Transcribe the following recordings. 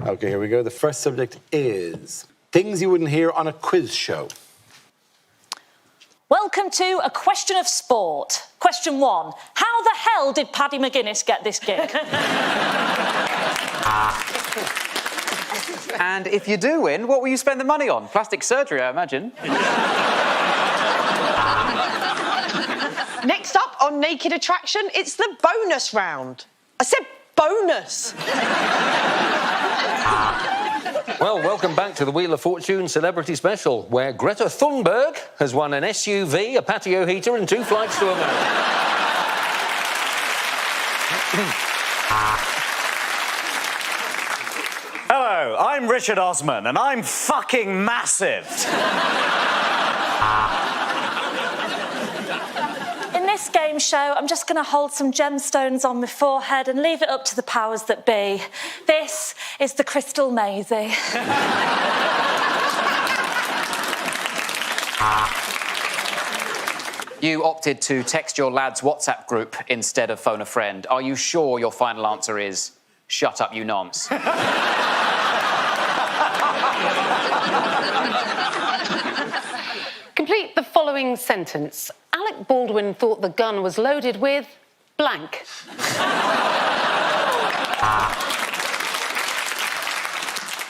OK, here we go. The first subject is things you wouldn't hear on a quiz show. Welcome to A Question of Sport. Question 1. How the hell did Paddy McGuinness get this gig? And if you do win, what will you spend the money on? Plastic surgery, I imagine. Next up on Naked Attraction, it's the bonus round. I said bonus. Well, welcome back to the Wheel of Fortune Celebrity Special, where Greta Thunberg has won an SUV, a patio heater and 2 flights to America. Hello, I'm Richard Osman, and I'm fucking massive. In this game show, I'm just going to hold some gemstones on my forehead and leave it up to the powers that be. This is the Crystal Maisie. You opted to text your lad's WhatsApp group instead of phone a friend. Are you sure your final answer is, shut up, you nonce? Complete the following sentence. Alec Baldwin thought the gun was loaded with blank.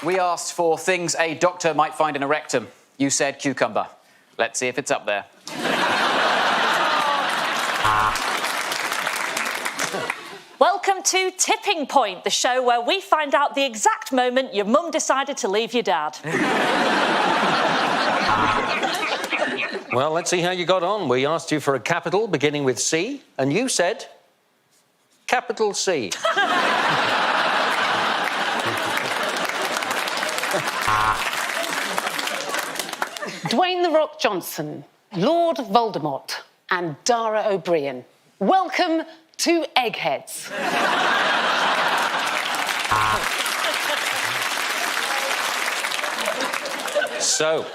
We asked for things a doctor might find in a rectum. You said cucumber. Let's see if it's up there. Welcome to Tipping Point, the show where we find out the exact moment your mum decided to leave your dad. Well, let's see how you got on. We asked you for a capital beginning with C, and you said capital C. Dwayne "The Rock" Johnson, Lord Voldemort, and Dara O'Brien. Welcome to Eggheads. So,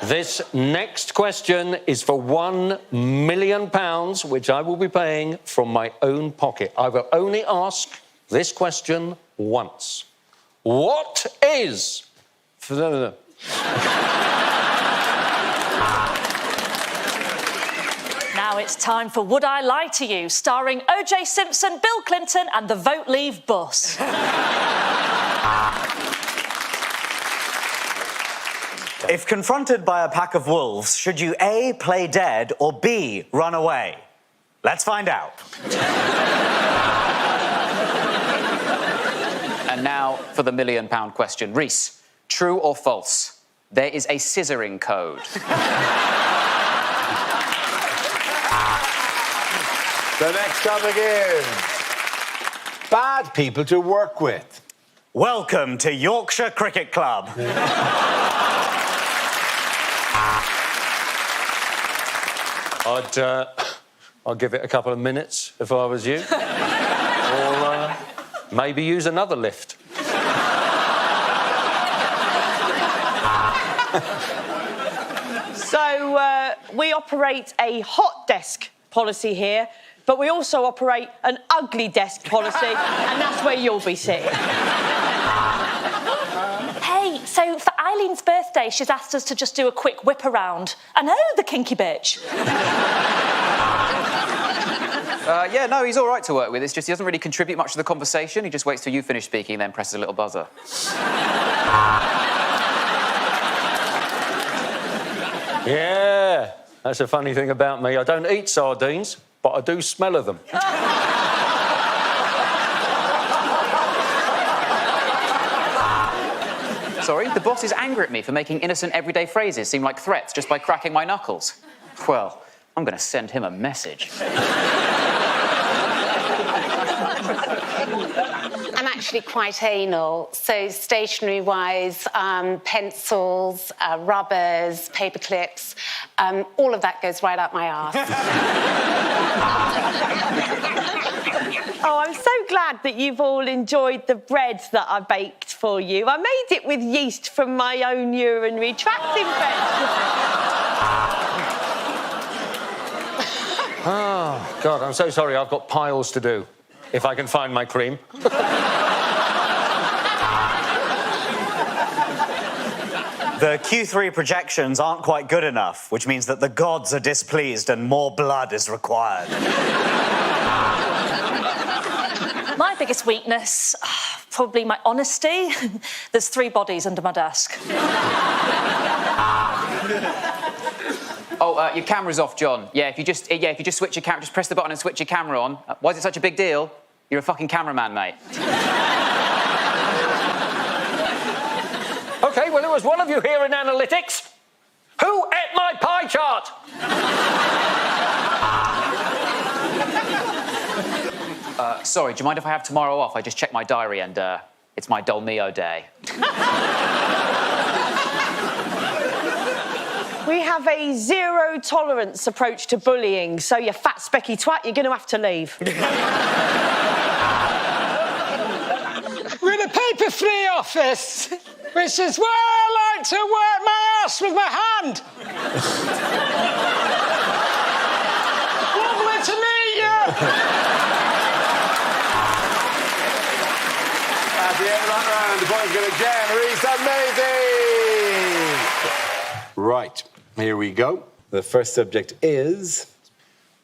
this next question is for £1 million, which I will be paying from my own pocket. I will only ask this question once. What is... Now it's time for Would I Lie to You, starring O.J. Simpson, Bill Clinton and the Vote Leave bus. If confronted by a pack of wolves, should you A, play dead, or B, run away? Let's find out. And now for the £1 million question. Reese, true or false? There is a scissoring code. The next topic is bad people to work with. Welcome to Yorkshire Cricket Club. I'd give it a couple of minutes if I was you. Or maybe use another lift. So, we operate a hot desk policy here, but we also operate an ugly desk policy, and that's where you'll be sitting. Hey, so for Eileen's birthday, she's asked us to just do a quick whip around. I know, the kinky bitch. Yeah, no, he's all right to work with. It's just he doesn't really contribute much to the conversation. He just waits till you finish speaking and then presses a little buzzer. Yeah, that's a funny thing about me. I don't eat sardines, but I do smell of them. Sorry, the boss is angry at me for making innocent everyday phrases seem like threats just by cracking my knuckles. Well, I'm going to send him a message. I'm actually quite anal, so stationery-wise, pencils, rubbers, paper clips, all of that goes right up my arse. Oh, I'm so glad that you've all enjoyed the bread that I baked for you. I made it with yeast from my own urinary tract infection. Oh, God, I'm so sorry. I've got piles to do. If I can find my cream. The Q3 projections aren't quite good enough, which means that the gods are displeased and more blood is required. My biggest weakness, probably my honesty. There's 3 bodies under my desk. Oh, your camera's off, John. Yeah, if you just switch your camera, just press the button and switch your camera on. Why is it such a big deal? You're a fucking cameraman, mate. OK, well, it was one of you here in analytics. Who ate my pie chart? Sorry, do you mind if I have tomorrow off? I just checked my diary and it's my Dolmio day. We have a zero-tolerance approach to bullying, so you fat, specky twat, you're going to have to leave. We're in a paper-free office, which is where I like to work my ass with my hand. Lovely to meet you. At the end of that round, the points go to Jen. Reese, amazing! Right, here we go. The first subject is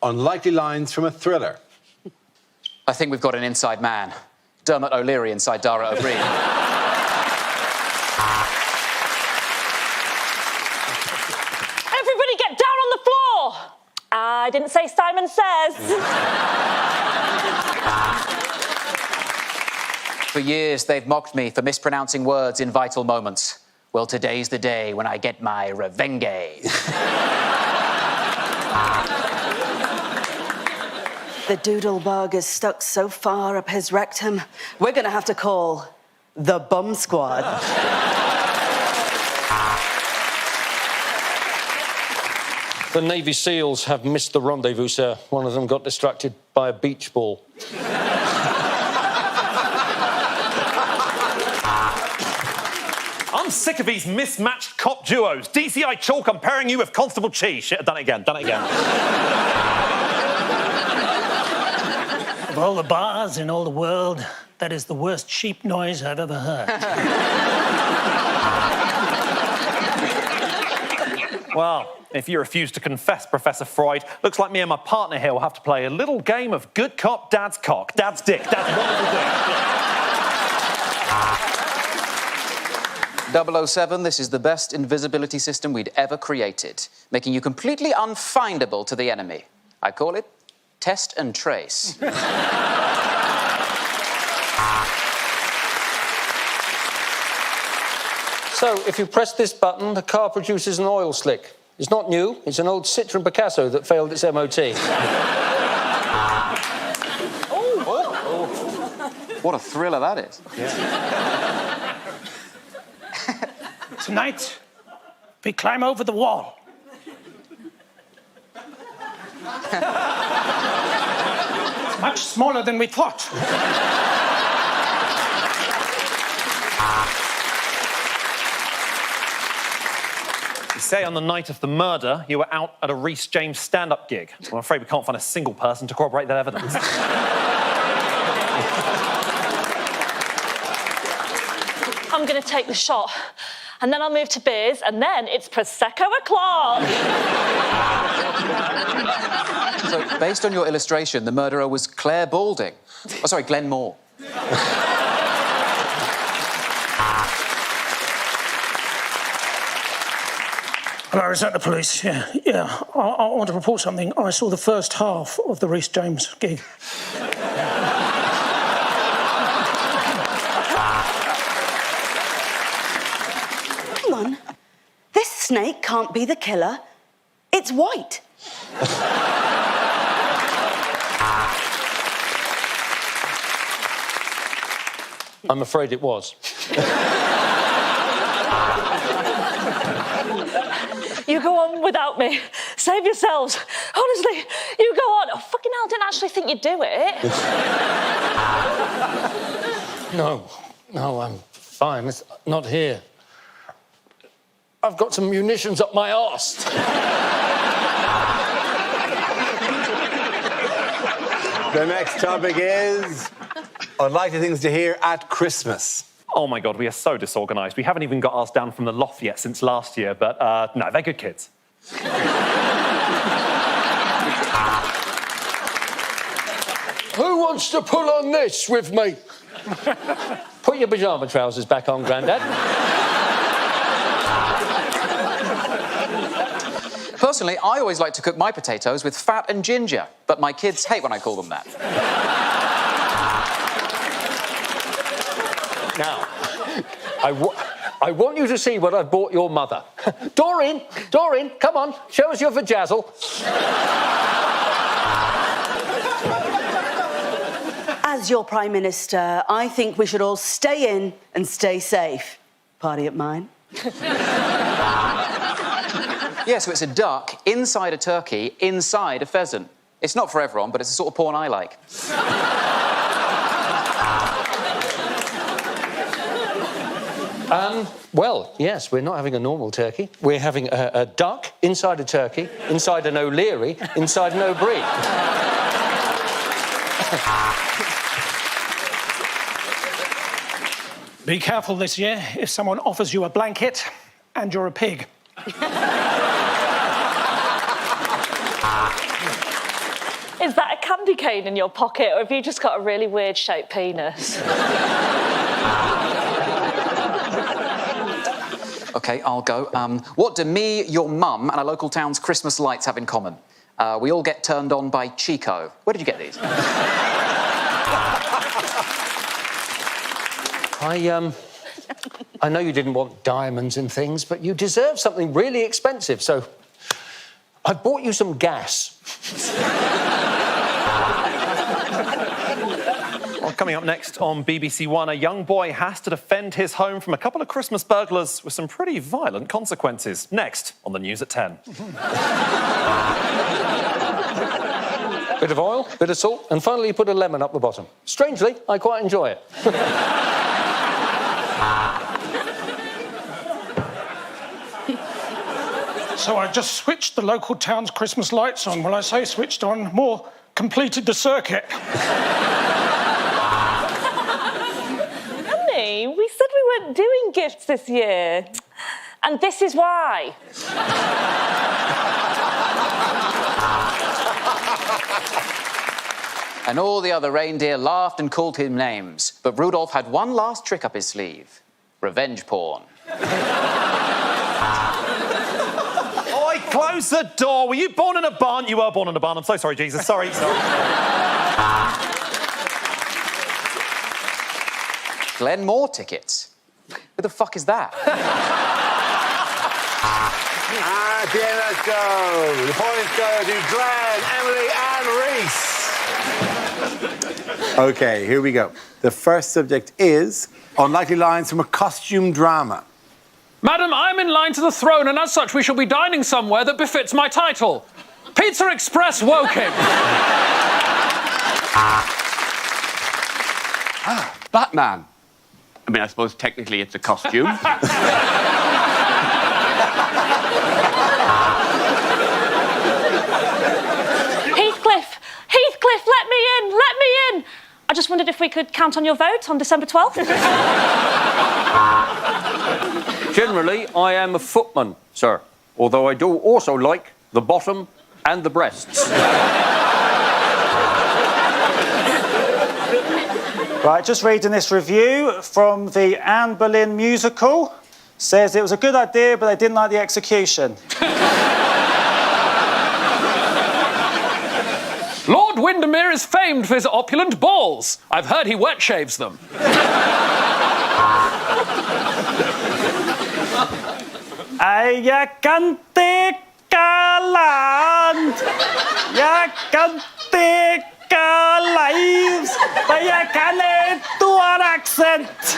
unlikely lines from a thriller. I think we've got an inside man. Dermot O'Leary inside Dara O'Brien. Everybody get down on the floor! I didn't say Simon Says. For years, they've mocked me for mispronouncing words in vital moments. Well, today's the day when I get my revenge. The doodlebug is stuck so far up his rectum, we're going to have to call the bum squad. The Navy SEALs have missed the rendezvous, sir. One of them got distracted by a beach ball. I'm sick of these mismatched cop duos. DCI Chalk, I'm pairing you with Constable Cheese. Shit, I've done it again. Of all the bars in all the world, that is the worst sheep noise I've ever heard. Well, if you refuse to confess, Professor Freud, looks like me and my partner here will have to play a little game of good cop, dad's cock, dad's dick, dad's wonderful dick. 007, this is the best invisibility system we'd ever created, making you completely unfindable to the enemy. I call it Test and Trace. So, if you press this button, the car produces an oil slick. It's not new. It's an old Citroen Picasso that failed its MOT. What a thriller that is. Yeah. Tonight, we climb over the wall. It's much smaller than we thought. You say on the night of the murder, you were out at a Reece James stand-up gig. Well, I'm afraid we can't find a single person to corroborate that evidence. I'm going to take the shot, and then I'll move to beers, and then it's Prosecco o'clock. So, based on your illustration, the murderer was Claire Balding. Oh, sorry, Glenn Moore. Hello, is that the police? Yeah. I want to report something. I saw the first half of the Reece James gig. Hang on. This snake can't be the killer. It's white. I'm afraid it was. You go on without me. Save yourselves. Honestly, you go on. Oh, fucking hell, I didn't actually think you'd do it. No, I'm fine. It's not here. I've got some munitions up my arse. The next topic is unlikely things to hear at Christmas. Oh my God, we are so disorganised. We haven't even got ours down from the loft yet since last year, but no, they're good kids. Who wants to pull on this with me? Put your pyjama trousers back on, Grandad. Personally, I always like to cook my potatoes with fat and ginger, but my kids hate when I call them that. Now, I want you to see what I've bought your mother. Doreen, come on, show us your vajazzle. As your Prime Minister, I think we should all stay in and stay safe. Party at mine. Yeah, so it's a duck inside a turkey inside a pheasant. It's not for everyone, but it's the sort of porn I like. Well, yes, we're not having a normal turkey. We're having a duck inside a turkey, inside an O'Leary, inside an O'Brien. Be careful this year if someone offers you a blanket and you're a pig. Is that a candy cane in your pocket, or have you just got a really weird shaped penis? OK, I'll go. What do me, your mum, and a local town's Christmas lights have in common? We all get turned on by Chico. Where did you get these? I know you didn't want diamonds and things, but you deserve something really expensive, so I bought you some gas. Well, coming up next on BBC One, a young boy has to defend his home from a couple of Christmas burglars with some pretty violent consequences. Next on the news at 10. Bit of oil, bit of salt, and finally you put a lemon up the bottom. Strangely, I quite enjoy it. So I just switched the local town's Christmas lights on. Well, I say switched on, more completed the circuit. Honey, we said we weren't doing gifts this year. And this is why. And all the other reindeer laughed and called him names. But Rudolph had one last trick up his sleeve. Revenge porn. Oi, close the door. Were you born in a barn? You were born in a barn. I'm so sorry, Jesus. Sorry. Glenmore tickets. Who the fuck is that? At the end, let's go. The points go to Glenn, Emily, and Reese. OK, here we go. The first subject is unlikely lines from a costume drama. Madam, I'm in line to the throne, and as such, we shall be dining somewhere that befits my title. Pizza Express Woking. Batman. I mean, I suppose technically it's a costume. Heathcliff, let me in. I just wondered if we could count on your vote on December 12th. Generally, I am a footman, sir, although I do also like the bottom and the breasts. Right, just reading this review from the Anne Boleyn musical. Says it was a good idea, but they didn't like the execution. Lord Windermere is famed for his opulent balls. I've heard he wet shaves them. Jag kan täcka land. Jag kan täcka lives. Men jag kan inte vår accent.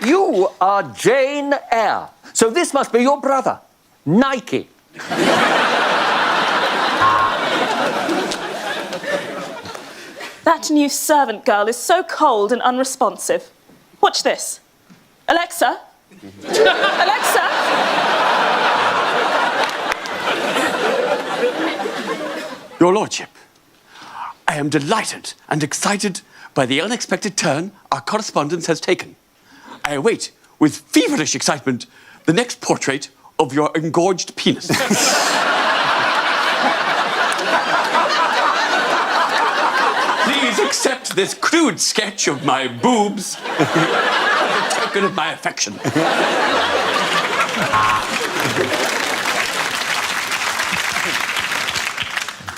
You are Jane Eyre, so this must be your brother, Nike. That new servant girl is so cold and unresponsive. Watch this. Alexa? Alexa? Your Lordship, I am delighted and excited by the unexpected turn our correspondence has taken. I await with feverish excitement the next portrait of your engorged penis. Please accept this crude sketch of my boobs as a token of my affection.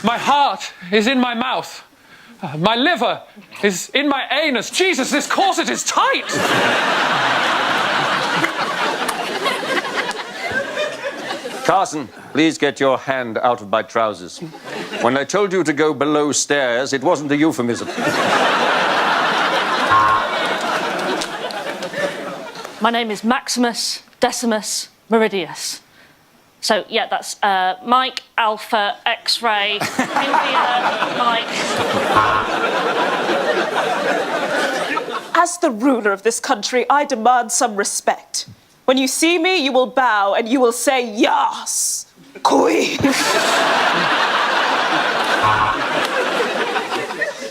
My heart is in my mouth. My liver is in my anus. Jesus, this corset is tight! Carson, please get your hand out of my trousers. When I told you to go below stairs, it wasn't a euphemism. My name is Maximus Decimus Meridius. So, yeah, that's Mike, Alpha, X-ray, India, Mike. As the ruler of this country, I demand some respect. When you see me, you will bow and you will say, "Yes, Queen."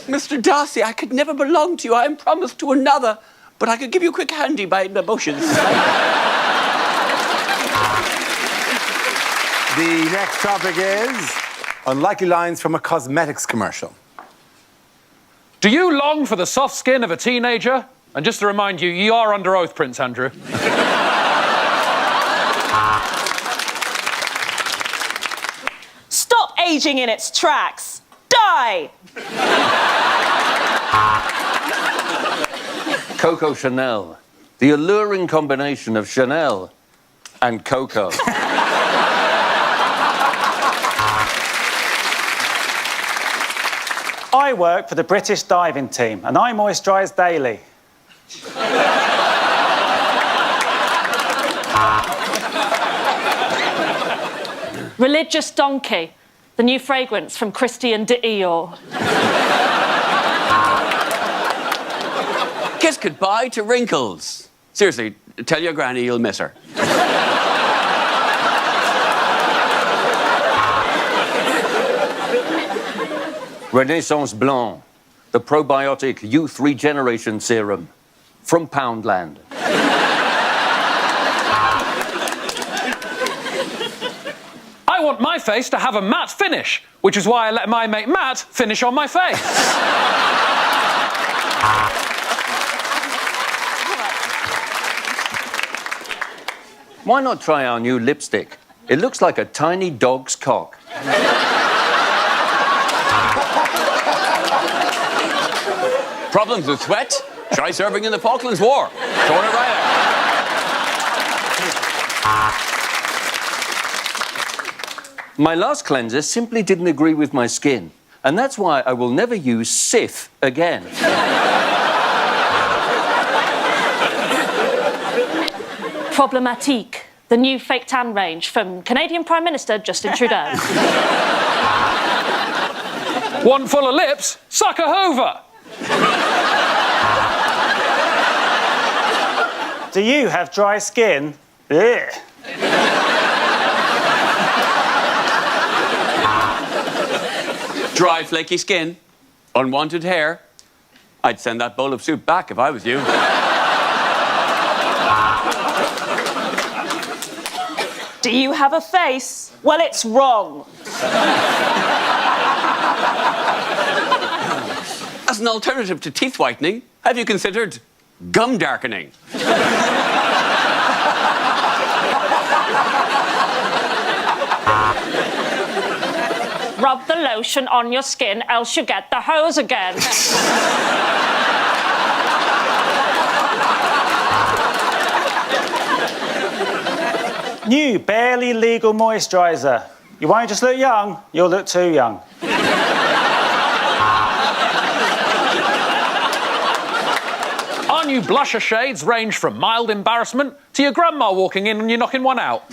Mr. Darcy, I could never belong to you. I am promised to another, but I could give you a quick handy by emotions. The next topic is unlikely lines from a cosmetics commercial. Do you long for the soft skin of a teenager? And just to remind you, you are under oath, Prince Andrew. Stop aging in its tracks. Die! Coco Chanel. The alluring combination of Chanel and Coco. I work for the British diving team and I moisturise daily. Religious Donkey, the new fragrance from Christian Dior. Kiss goodbye to wrinkles. Seriously, tell your granny you'll miss her. Renaissance Blanc, the probiotic youth regeneration serum from Poundland. I want my face to have a matte finish, which is why I let my mate Matt finish on my face. Why not try our new lipstick? It looks like a tiny dog's cock. Problems with sweat? Try serving in the Falklands War. Sort it right out. My last cleanser simply didn't agree with my skin, and that's why I will never use Sif again. Problematique, the new fake tan range from Canadian Prime Minister Justin Trudeau. One full of lips? Suck a hoover! Do you have dry skin? Ugh. Dry, flaky skin, unwanted hair. I'd send that bowl of soup back if I was you. Do you have a face? Well, it's wrong. As an alternative to teeth whitening, have you considered gum darkening? Rub the lotion on your skin, else you get the hose again. New, barely legal moisturiser. You won't just look young, you'll look too young. Our new blusher shades range from mild embarrassment to your grandma walking in and you knocking one out.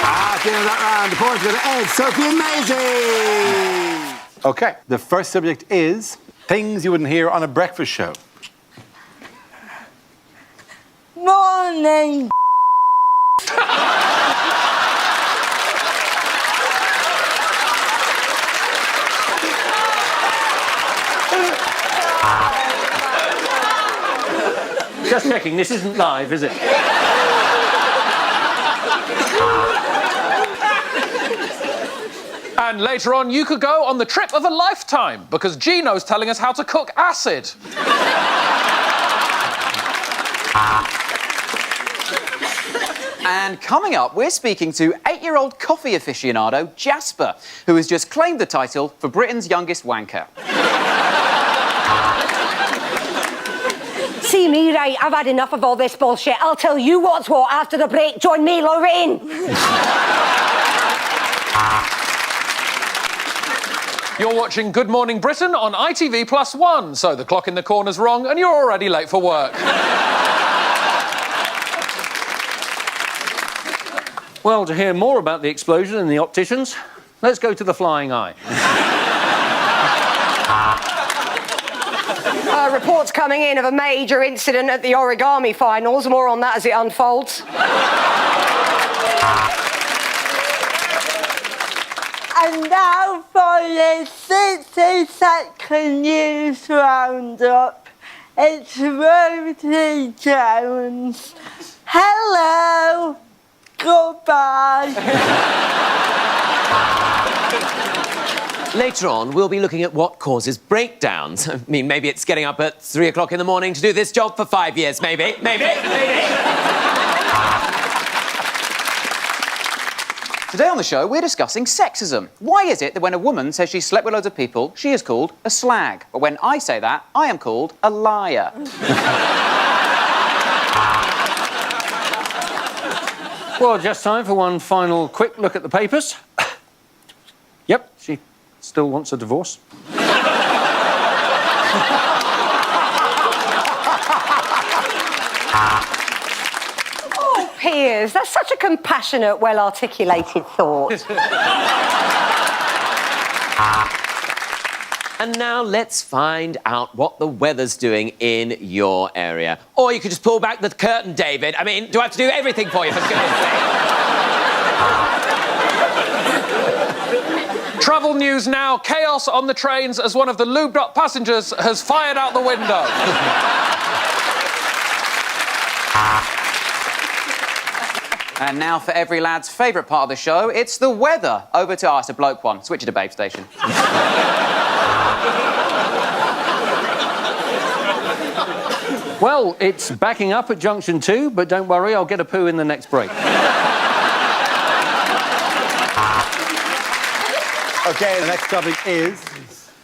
At the end of that round, the points go to Ed, Sophie and Maisie. Okay, the first subject is things you wouldn't hear on a breakfast show. Morning. Just checking, this isn't live, is it? And later on, you could go on the trip of a lifetime because Gino's telling us how to cook acid. And coming up, we're speaking to 8-year-old coffee aficionado Jasper, who has just claimed the title for Britain's youngest wanker. See me, right? I've had enough of all this bullshit. I'll tell you what's what after the break. Join me, Lorraine. You're watching Good Morning Britain on ITV+1, so the clock in the corner's wrong and you're already late for work. Well, to hear more about the explosion in the opticians, let's go to the Flying Eye. Reports coming in of a major incident at the origami finals. More on that as it unfolds. And now for the 60-second news roundup. It's Ruthie Jones. Hello. Goodbye. Later on, we'll be looking at what causes breakdowns. I mean, maybe it's getting up at 3 o'clock in the morning to do this job for 5 years, maybe. Today on the show, we're discussing sexism. Why is it that when a woman says she slept with loads of people, she is called a slag? But when I say that, I am called a liar. Well, just time for one final quick look at the papers. Yep, she still wants a divorce. Oh, Piers, that's such a compassionate, well-articulated thought. And now let's find out what the weather's doing in your area. Or you could just pull back the curtain, David. I mean, do I have to do everything for you, for goodness sake? Travel news now. Chaos on the trains as one of the lubed-up passengers has fired out the window. And now for every lad's favourite part of the show, it's the weather. Over to it's a bloke one. Switch it to babe station. Well, it's backing up at junction 2, but don't worry, I'll get a poo in the next break. OK, the next topic is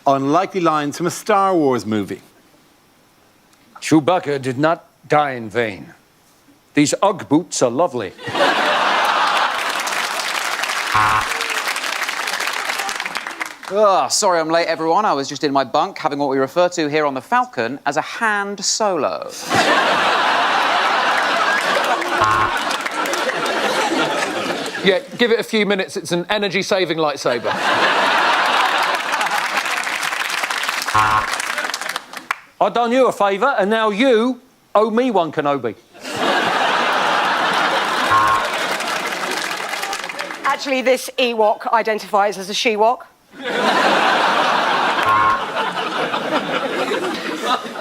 unlikely lines from a Star Wars movie. Chewbacca did not die in vain. These Ugg boots are lovely. Sorry I'm late, everyone. I was just in my bunk having what we refer to here on the Falcon as a hand solo. Yeah, give it a few minutes. It's an energy-saving lightsaber. I've done you a favour, and now you owe me one, Kenobi. Actually, this Ewok identifies as a she-wok.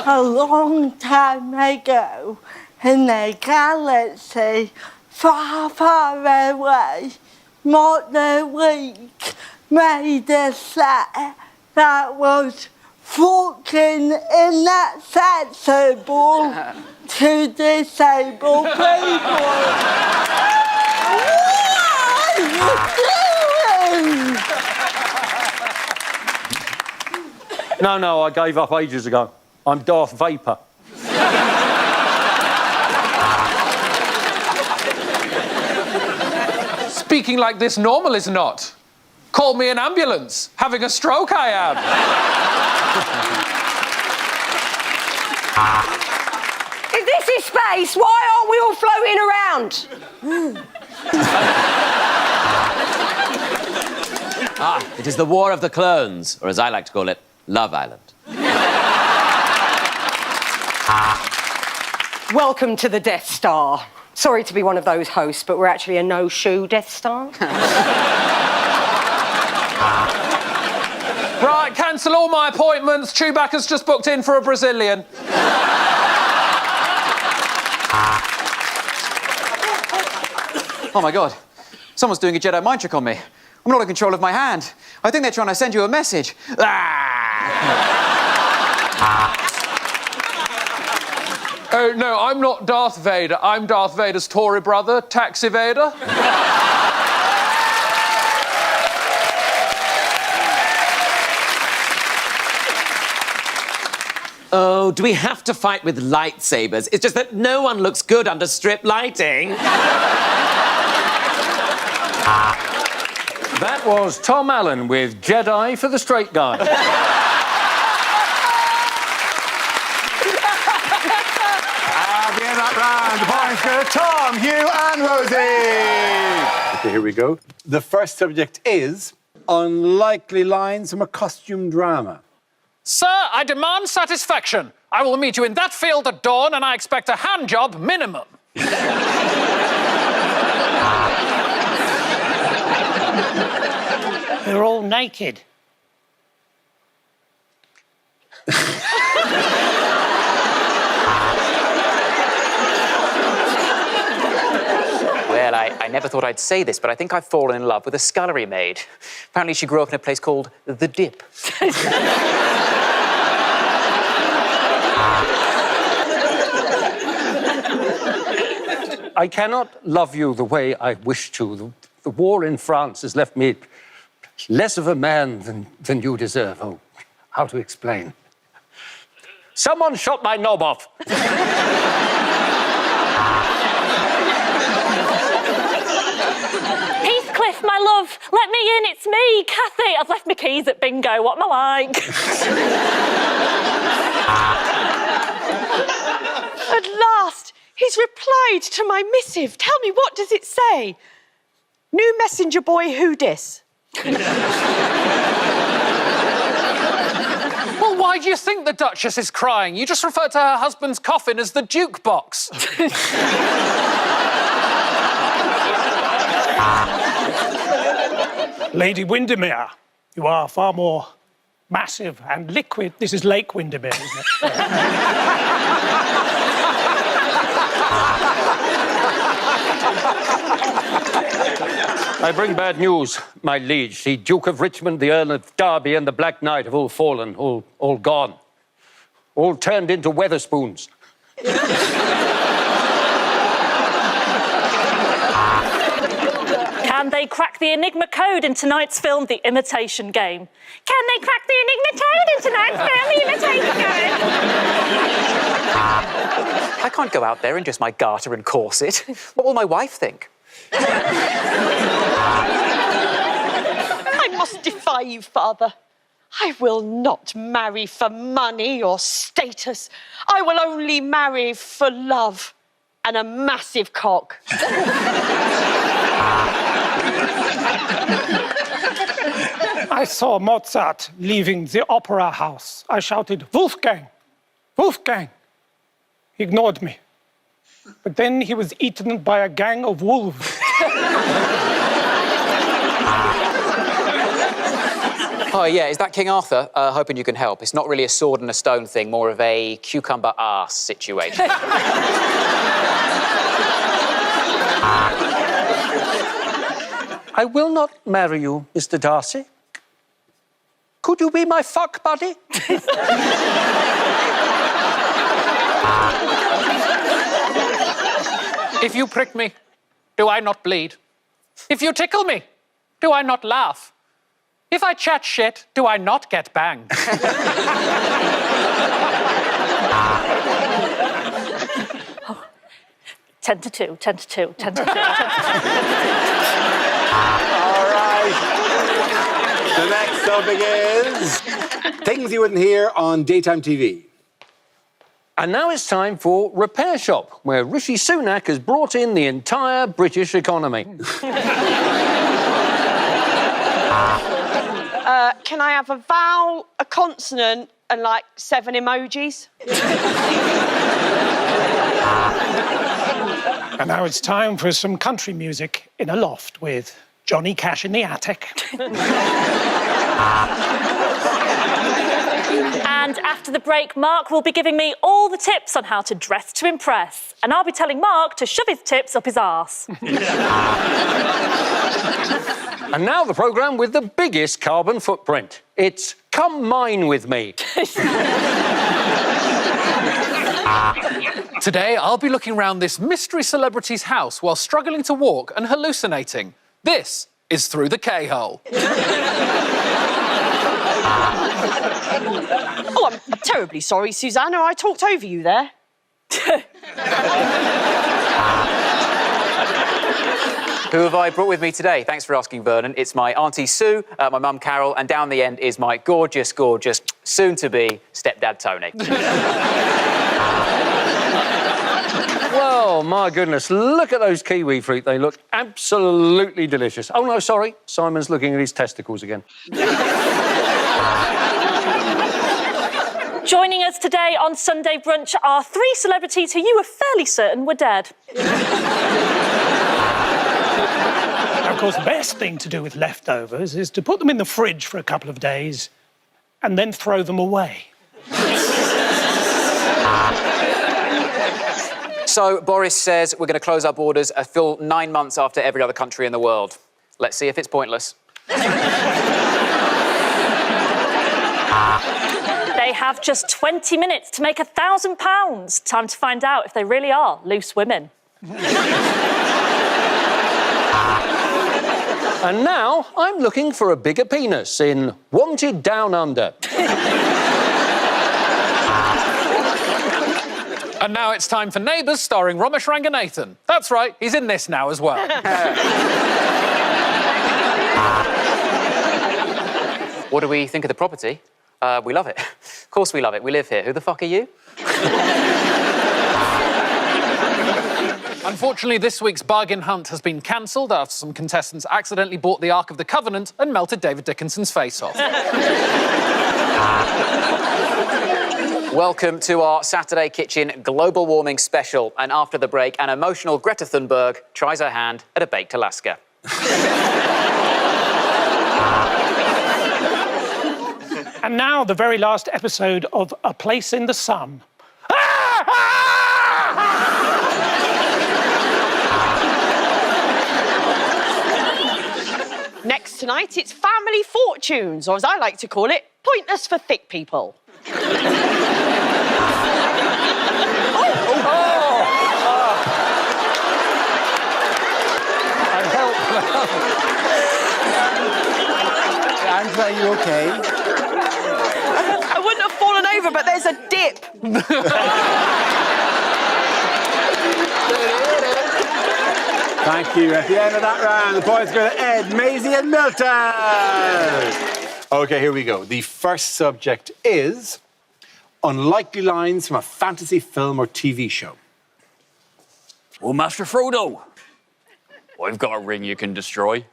A long time ago, in a galaxy far, far away, Monolith made a set that was fucking inaccessible to disabled people. What are you doing? No, I gave up ages ago. I'm Darth Vader. Speaking like this normal is not. Call me an ambulance. Having a stroke I am. If this is space, why aren't we all floating around? It is the War of the Clones, or as I like to call it, Love Island. Welcome to the Death Star. Sorry to be one of those hosts, but we're actually a no-shoe Death Star. Right, cancel all my appointments. Chewbacca's just booked in for a Brazilian. Oh, my God. Someone's doing a Jedi mind trick on me. I'm not in control of my hand. I think they're trying to send you a message. Oh, no, I'm not Darth Vader. I'm Darth Vader's Tory brother, Tax Evader. Oh, do we have to fight with lightsabers? It's just that no one looks good under strip lighting. That was Tom Allen with Jedi for the Straight Guy. At the end of that round, the points go to Tom, Hugh and Rosie. OK, here we go. The first subject is unlikely lines from a costume drama. Sir, I demand satisfaction. I will meet you in that field at dawn, and I expect a hand job minimum. We're all naked. Well, I never thought I'd say this, but I think I've fallen in love with a scullery maid. Apparently she grew up in a place called The Dip. I cannot love you the way I wish to. The war in France has left me less of a man than you deserve. Oh, how to explain? Someone shot my knob off. Heathcliff, my love, let me in, it's me, Kathy. I've left my keys at bingo, what am I like? At last, he's replied to my missive. Tell me, what does it say? New messenger boy, who dis? Well, why do you think the Duchess is crying? You just referred to her husband's coffin as the Duke box. Lady Windermere, you are far more massive and liquid. This is Lake Windermere, isn't it? I bring bad news, my liege. The Duke of Richmond, the Earl of Derby, and the Black Knight have all fallen, all gone. All turned into Weatherspoons. Can they crack the Enigma code in tonight's film, The Imitation Game? Can they crack the Enigma code in tonight's film, The Imitation Game? I can't go out there in just my garter and corset. What will my wife think? I must defy you, Father. I will not marry for money or status. I will only marry for love and a massive cock. I saw Mozart leaving the opera house. I shouted, Wolfgang! Wolfgang! He ignored me. But then he was eaten by a gang of wolves. Oh, yeah, is that King Arthur? Hoping you can help. It's not really a sword and a stone thing, more of a cucumber arse situation. I will not marry you, Mr. Darcy. Could you be my fuck buddy? If you prick me, do I not bleed? If you tickle me, do I not laugh? If I chat shit, do I not get banged? 10 to 2, 10 to 2, 10 to 2, 10 to 2. All right. The next topic is things you wouldn't hear on daytime TV. And now it's time for Repair Shop, where Rishi Sunak has brought in the entire British economy. Can I have a vowel, a consonant, and like 7 emojis? And now it's time for some country music in a loft with Johnny Cash in the attic. And after the break, Mark will be giving me all the tips on how to dress to impress. And I'll be telling Mark to shove his tips up his arse. And now the programme with the biggest carbon footprint. It's Come Mine With Me. Today, I'll be looking around this mystery celebrity's house while struggling to walk and hallucinating. This is Through the K-Hole. Oh, I'm terribly sorry, Susanna. I talked over you there. Who have I brought with me today? Thanks for asking, Vernon. It's my Auntie Sue, my mum Carol, and down the end is my gorgeous, gorgeous, soon-to-be stepdad Tony. Well, my goodness, look at those kiwi fruit. They look absolutely delicious. Oh, no, sorry. Simon's looking at his testicles again. Joining us today on Sunday Brunch are 3 celebrities who you were fairly certain were dead. Of course, the best thing to do with leftovers is to put them in the fridge for a couple of days and then throw them away. So, Boris says we're going to close our borders a full 9 months after every other country in the world. Let's see if it's pointless. They have just 20 minutes to make £1,000. Time to find out if they really are loose women. And now I'm looking for a bigger penis in Wanted Down Under. And now it's time for Neighbours starring Ramesh Ranganathan. That's right, he's in this now as well. What do we think of the property? We love it. Of course we love it. We live here. Who the fuck are you? Unfortunately, this week's bargain hunt has been cancelled after some contestants accidentally bought the Ark of the Covenant and melted David Dickinson's face off. Welcome to our Saturday Kitchen Global Warming Special. And after the break, an emotional Greta Thunberg tries her hand at a baked Alaska. And now, the very last episode of A Place in the Sun. Next tonight, it's Family Fortunes, or as I like to call it, Pointless for Thick People. Angela, are you okay? I wouldn't have fallen over, but there's a dip. Thank you. At the end of that round, the points go to Ed, Maisie and Milton. OK, here we go. The first subject is unlikely lines from a fantasy film or TV show. Oh, Master Frodo, I've got a ring you can destroy.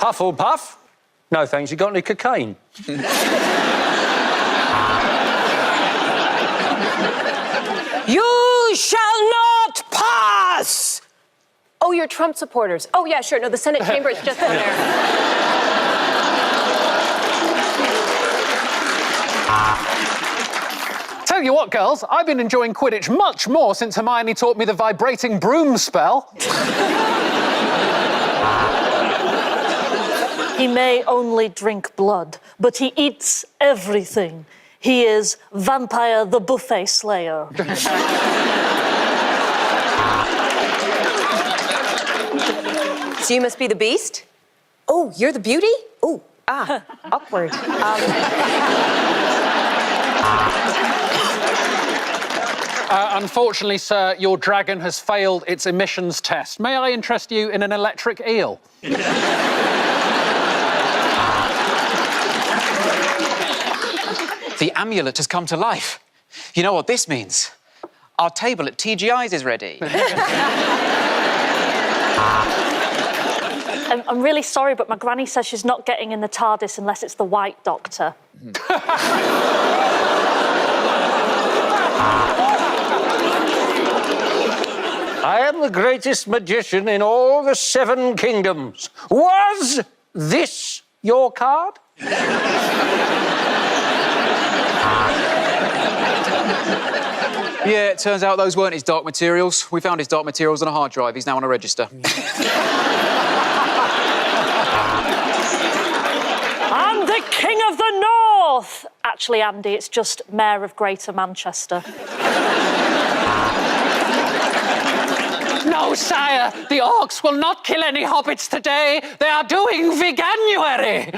Hufflepuff? No, thanks. You got any cocaine? You shall not pass! Oh, you're Trump supporters. Oh, yeah, sure. No, the Senate chamber is just down there. Tell you what, girls, I've been enjoying Quidditch much more since Hermione taught me the vibrating broom spell. He may only drink blood, but he eats everything. He is Vampire the Buffet Slayer. So you must be the beast? Oh, you're the beauty? Oh, awkward. Unfortunately, sir, your dragon has failed its emissions test. May I interest you in an electric eel? The amulet has come to life. You know what this means? Our table at TGI's is ready. I'm really sorry, but my granny says she's not getting in the TARDIS unless it's the White Doctor. I am the greatest magician in all the 7 kingdoms. Was this your card? Yeah, it turns out those weren't his dark materials. We found his dark materials on a hard drive. He's now on a register. I'm the King of the North! Actually, Andy, it's just Mayor of Greater Manchester. No, sire, the orcs will not kill any hobbits today. They are doing veganuary.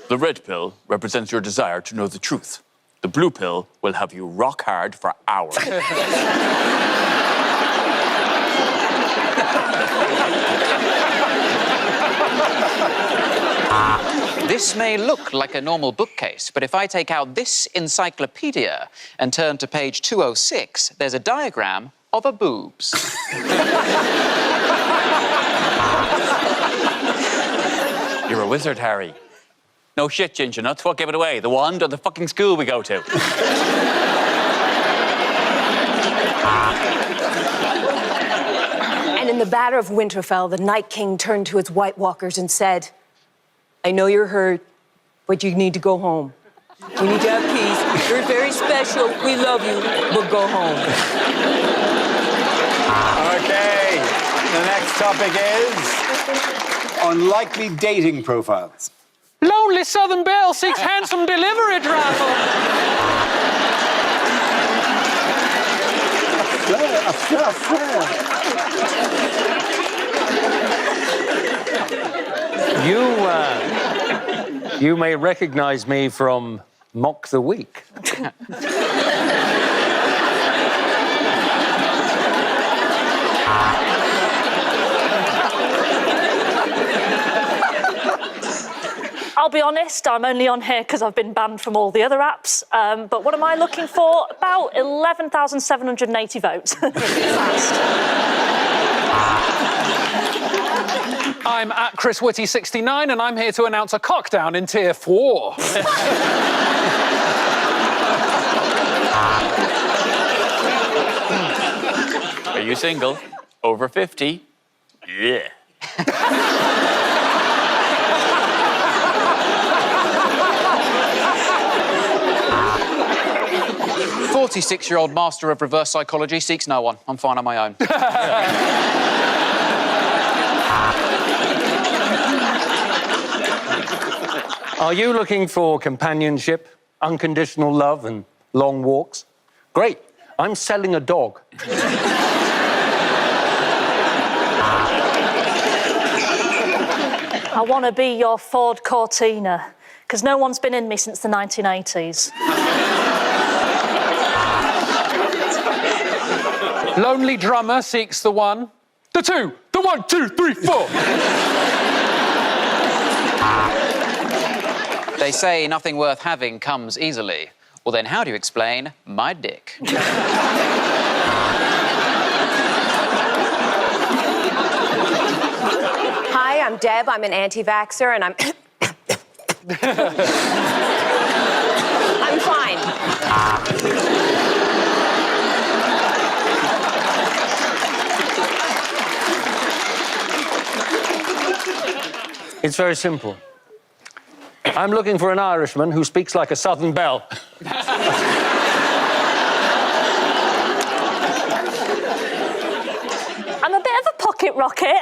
The red pill represents your desire to know the truth. The blue pill will have you rock hard for hours. This may look like a normal bookcase, but if I take out this encyclopedia and turn to page 206, there's a diagram of a boobs. You're a wizard, Harry. No shit, Ginger Nuts. What gave it away? The wand or the fucking school we go to? And in the Battle of Winterfell, the Night King turned to his White Walkers and said, I know you're hurt, but you need to go home. We need to have peace. You're very special. We love you, but go home. Okay, the next topic is unlikely dating profiles. Lonely Southern Belle seeks handsome delivery driver. You may recognize me from Mock the Week. I'll be honest, I'm only on here because I've been banned from all the other apps. But what am I looking for? About 11,780 votes. I'm at Cringeworthy69 and I'm here to announce a cockdown in tier 4. Are you single? Over 50? Yeah. 46-year-old master of reverse psychology seeks no one. I'm fine on my own. Are you looking for companionship, unconditional love, and long walks? Great. I'm selling a dog. I want to be your Ford Cortina, because no one's been in me since the 1980s. Lonely drummer seeks the one. The two. The 1, 2, 3, 4. They say nothing worth having comes easily. Well, then how do you explain my dick? Hi, I'm Deb. I'm an anti-vaxxer, and I'm... I'm fine. It's very simple. I'm looking for an Irishman who speaks like a Southern belle. I'm a bit of a pocket rocket.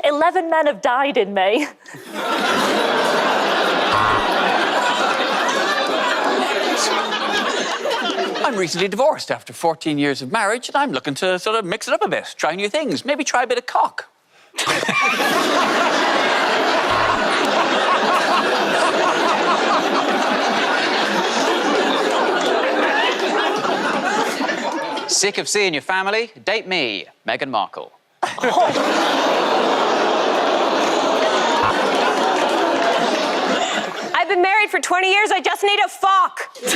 11 men have died in me. I'm recently divorced after 14 years of marriage, and I'm looking to sort of mix it up a bit, try new things, maybe try a bit of cock. Sick of seeing your family? Date me, Meghan Markle. I've been married for 20 years. I just need a fuck. At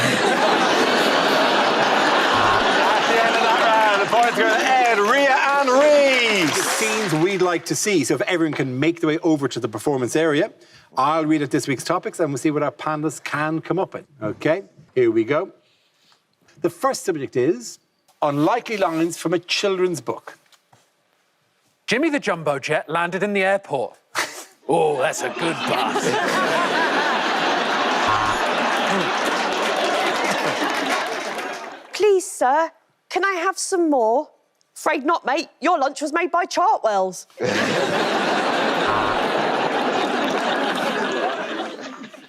the end of that round, the points go to Ed, Rhea and Reese. The scenes we'd like to see, so if everyone can make their way over to the performance area, I'll read out this week's topics and we'll see what our panelists can come up with. Okay, here we go. The first subject is unlikely lines from a children's book. Jimmy the Jumbo Jet landed in the airport. Oh, that's a good bus. Please, sir, can I have some more? Afraid not, mate. Your lunch was made by Chartwells.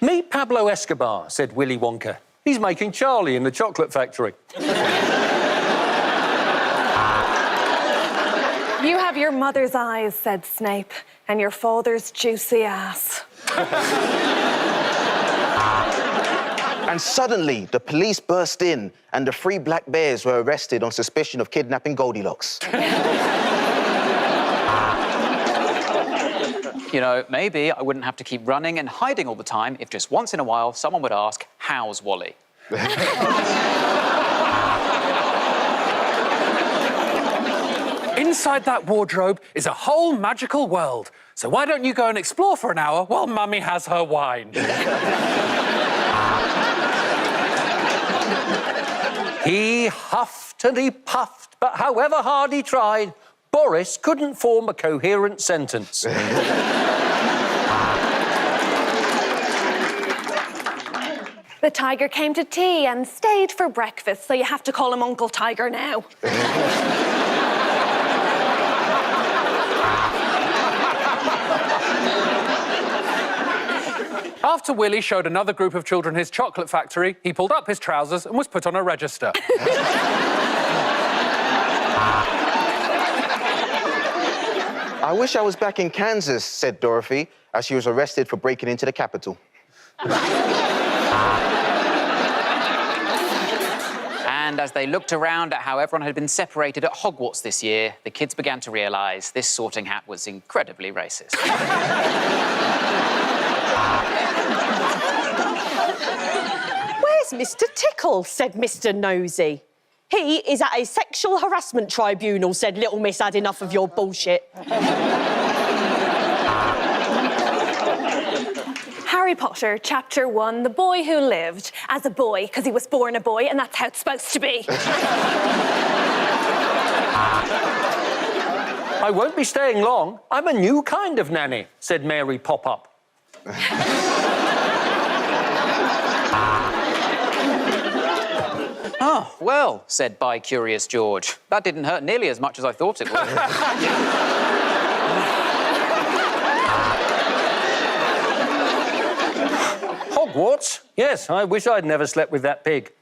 Meet Pablo Escobar, said Willy Wonka. He's making Charlie in the chocolate factory. You have your mother's eyes, said Snape, and your father's juicy ass. And suddenly, the police burst in and the 3 black bears were arrested on suspicion of kidnapping Goldilocks. You know, maybe I wouldn't have to keep running and hiding all the time if just once in a while someone would ask, how's Wally? Inside that wardrobe is a whole magical world. So why don't you go and explore for an hour while Mummy has her wine? He huffed and he puffed, but however hard he tried, Boris couldn't form a coherent sentence. The tiger came to tea and stayed for breakfast, so you have to call him Uncle Tiger now. After Willy showed another group of children his chocolate factory, he pulled up his trousers and was put on a register. I wish I was back in Kansas, said Dorothy, as she was arrested for breaking into the Capitol. And as they looked around at how everyone had been separated at Hogwarts this year, the kids began to realise this sorting hat was incredibly racist. Where's Mr. Tickle? Said Mr. Nosy. He is at a sexual harassment tribunal, said Little Miss had enough of your bullshit. Harry Potter, Chapter 1, The Boy Who Lived as a boy, because he was born a boy, and that's how it's supposed to be. I won't be staying long. I'm a new kind of nanny, said Mary Pop-Up. Oh, well, said Bi-Curious George. That didn't hurt nearly as much as I thought it would. Hogwarts? Yes, I wish I'd never slept with that pig.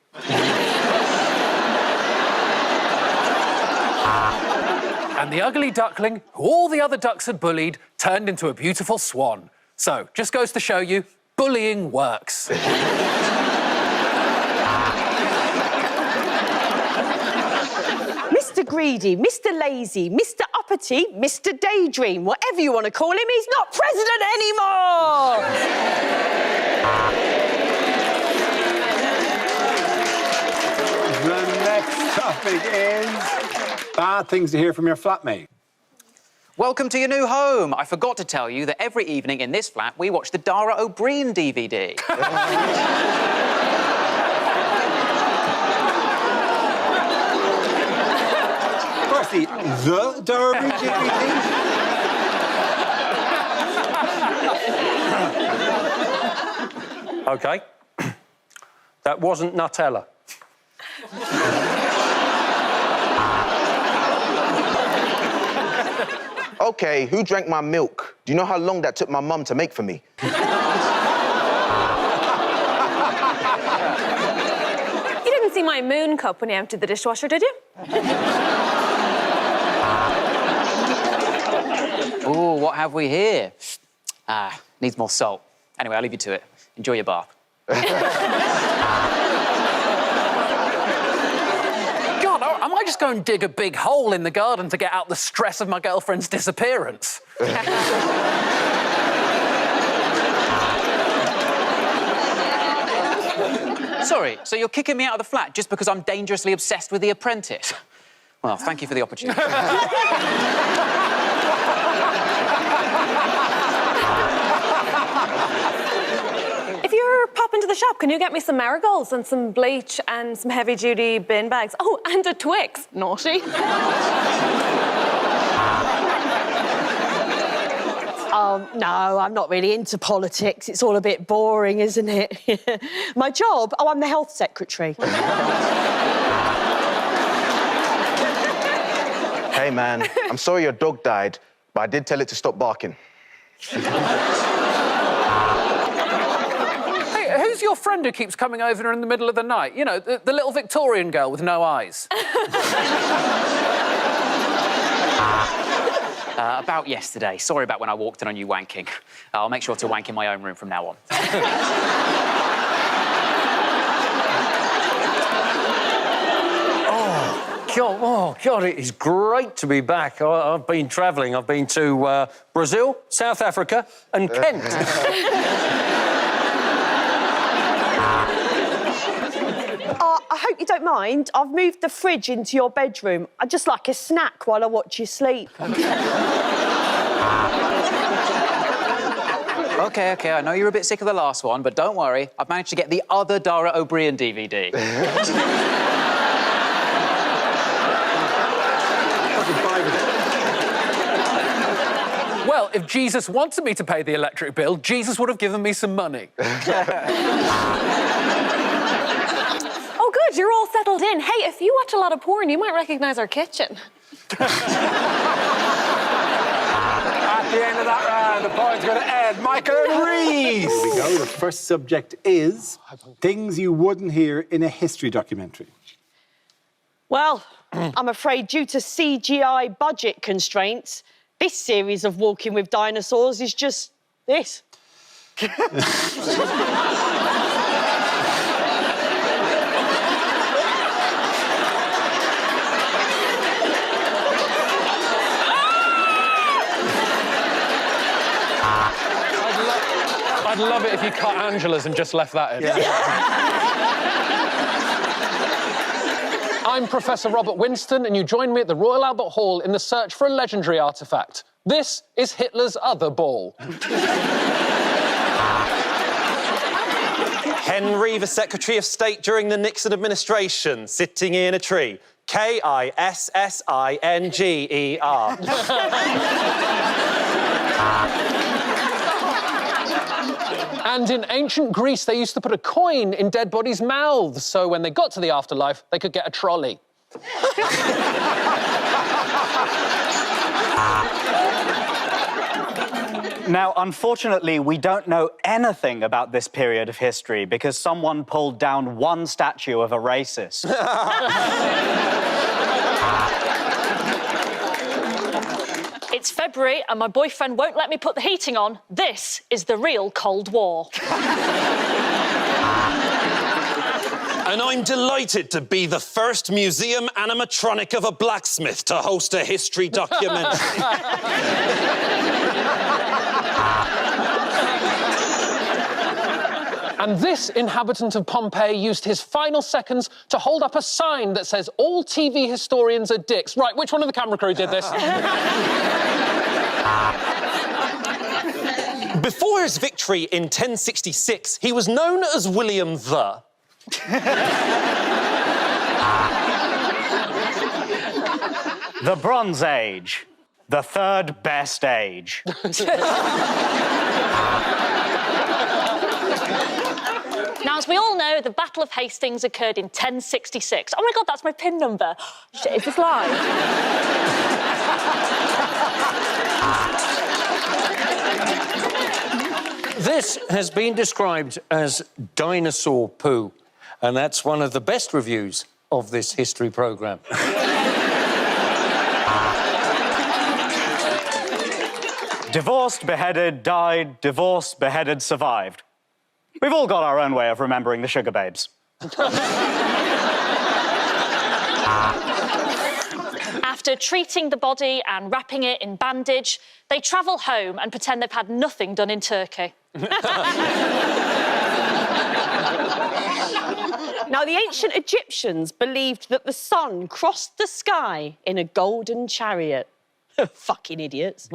And the ugly duckling, who all the other ducks had bullied, turned into a beautiful swan. So, just goes to show you, bullying works. Mr. Greedy, Mr. Lazy, Mr. Uppity, Mr. Daydream, whatever you want to call him, he's not president anymore! The next topic is bad things to hear from your flatmate. Welcome to your new home. I forgot to tell you that every evening in this flat we watch the Dara O'Brien DVD. Firstly, the Dara O'Brien DVD? OK. That wasn't Nutella. OK, who drank my milk? Do you know how long that took my mum to make for me? You didn't see my moon cup when you emptied the dishwasher, did you? Ooh, what have we here? Ah, needs more salt. Anyway, I'll leave you to it. Enjoy your bath. God, I might just go and dig a big hole in the garden to get out the stress of my girlfriend's disappearance. Sorry, so you're kicking me out of the flat just because I'm dangerously obsessed with The Apprentice? Well, thank you for the opportunity. If you're popping into the shop. Can you get me some marigolds and some bleach and some heavy-duty bin bags? Oh, and a Twix. Naughty. No, I'm not really into politics. It's all a bit boring, isn't it? My job? Oh, I'm the health secretary. Hey, man, I'm sorry your dog died, but I did tell it to stop barking. Hey, who's your friend who keeps coming over in the middle of the night? You know, the little Victorian girl with no eyes. About yesterday. Sorry about when I walked in on you wanking. I'll make sure to wank in my own room from now on. Oh, God, it is great to be back. I've been travelling. I've been to Brazil, South Africa and Kent. I hope you don't mind. I've moved the fridge into your bedroom. I'd just like a snack while I watch you sleep. OK, I know you're a bit sick of the last one, but don't worry. I've managed to get the other Dara O'Brien DVD. Well, if Jesus wanted me to pay the electric bill, Jesus would have given me some money. Oh, good, you're all settled in. Hey, if you watch a lot of porn, you might recognise our kitchen. At the end of that round, the points go to Ed, Michael and Reese. Here we go. The first subject is things you wouldn't hear in a history documentary. Well, I'm afraid due to CGI budget constraints, this series of Walking with Dinosaurs is just this. I'd love it if you cut Angela's and just left that in. Yeah. I'm Professor Robert Winston, and you join me at the Royal Albert Hall in the search for a legendary artefact. This is Hitler's other ball. Henry, the Secretary of State during the Nixon administration, sitting in a tree. K-I-S-S-I-N-G-E-R. And in ancient Greece, they used to put a coin in dead bodies' mouths, so when they got to the afterlife, they could get a trolley. Now, unfortunately, we don't know anything about this period of history because someone pulled down one statue of a racist. It's February and my boyfriend won't let me put the heating on. This is the real Cold War. And I'm delighted to be the first museum animatronic of a blacksmith to host a history documentary. And this inhabitant of Pompeii used his final seconds to hold up a sign that says, all TV historians are dicks. Right, which one of the camera crew did this? Before his victory in 1066, he was known as William the. The Bronze Age, the third best age. Now, as we all know, the Battle of Hastings occurred in 1066. Oh my God, that's my PIN number. Shit, is this live? This has been described as dinosaur poo, and that's one of the best reviews of this history programme. Divorced, beheaded, died, divorced, beheaded, survived. We've all got our own way of remembering the sugar babes. After treating the body and wrapping it in bandage, they travel home and pretend they've had nothing done in Turkey. Now, the ancient Egyptians believed that the sun crossed the sky in a golden chariot. Fucking idiots.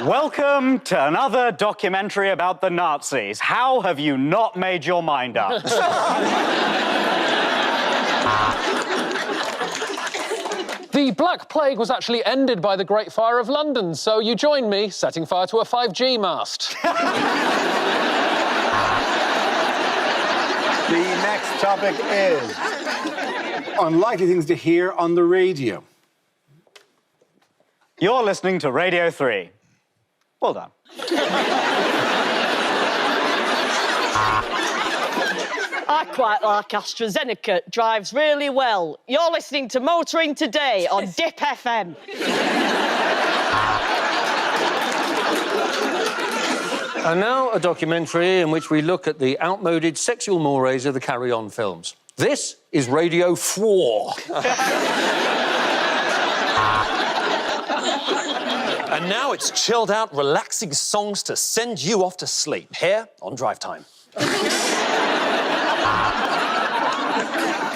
Welcome to another documentary about the Nazis. How have you not made your mind up? The Black Plague was actually ended by the Great Fire of London, so you join me setting fire to a 5G mast. The next topic is unlikely things to hear on the radio. You're listening to Radio 3. Well done. I quite like AstraZeneca. It drives really well. You're listening to Motoring Today on Dip FM. And now a documentary in which we look at the outmoded sexual mores of the Carry On films. This is Radio 4. And now it's chilled out, relaxing songs to send you off to sleep here on Drive Time.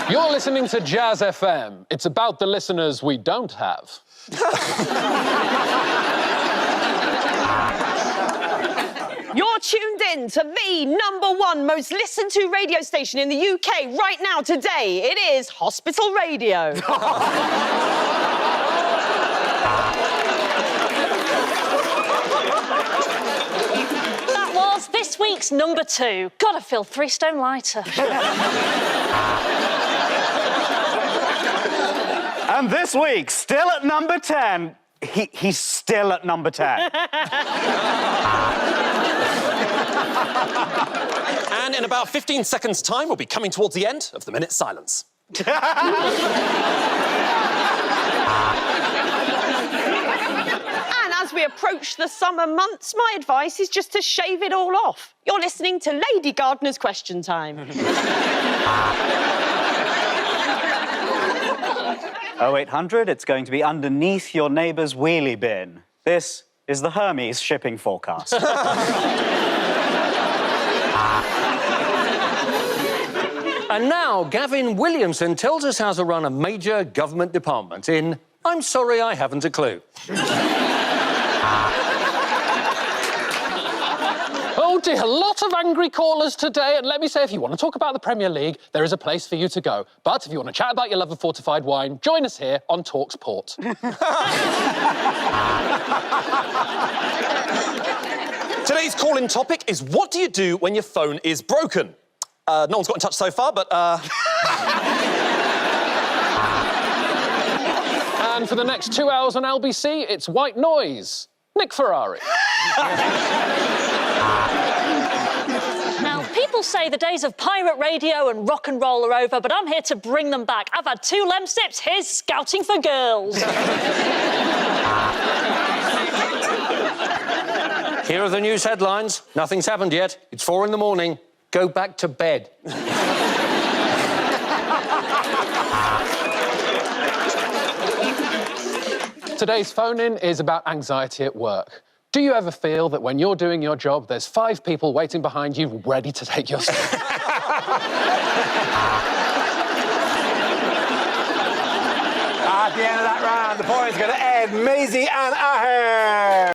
You're listening to Jazz FM. It's about the listeners we don't have. You're tuned in to the #1 most listened to radio station in the UK right now today. It is Hospital Radio. That was this week's #2. Gotta feel 3 stone lighter. And this week, still at number 10, he's still at number 10. And in about 15 seconds' time, we'll be coming towards the end of the Minute Silence. And as we approach the summer months, my advice is just to shave it all off. You're listening to Lady Gardener's Question Time. 0800, it's going to be underneath your neighbour's wheelie bin. This is the Hermes shipping forecast. And now Gavin Williamson tells us how to run a major government department in I'm Sorry I Haven't a Clue. Oh dear, a lot of angry callers today, and let me say, if you want to talk about the Premier League, there is a place for you to go. But if you want to chat about your love of fortified wine, join us here on Talks Port. Today's call-in topic is what do you do when your phone is broken? No one's got in touch so far, but... And for the next 2 hours on LBC, it's White Noise. Nick Ferrari. Now, people say the days of pirate radio and rock and roll are over, but I'm here to bring them back. I've had 2 lem sips. Here's Scouting for Girls. Here are the news headlines. Nothing's happened yet. It's 4 in the morning. Go back to bed. Today's phone-in is about anxiety at work. Do you ever feel that when you're doing your job, there's 5 people waiting behind you ready to take your spot? At the end of that round, the points go to Ed, Maisie and Aher.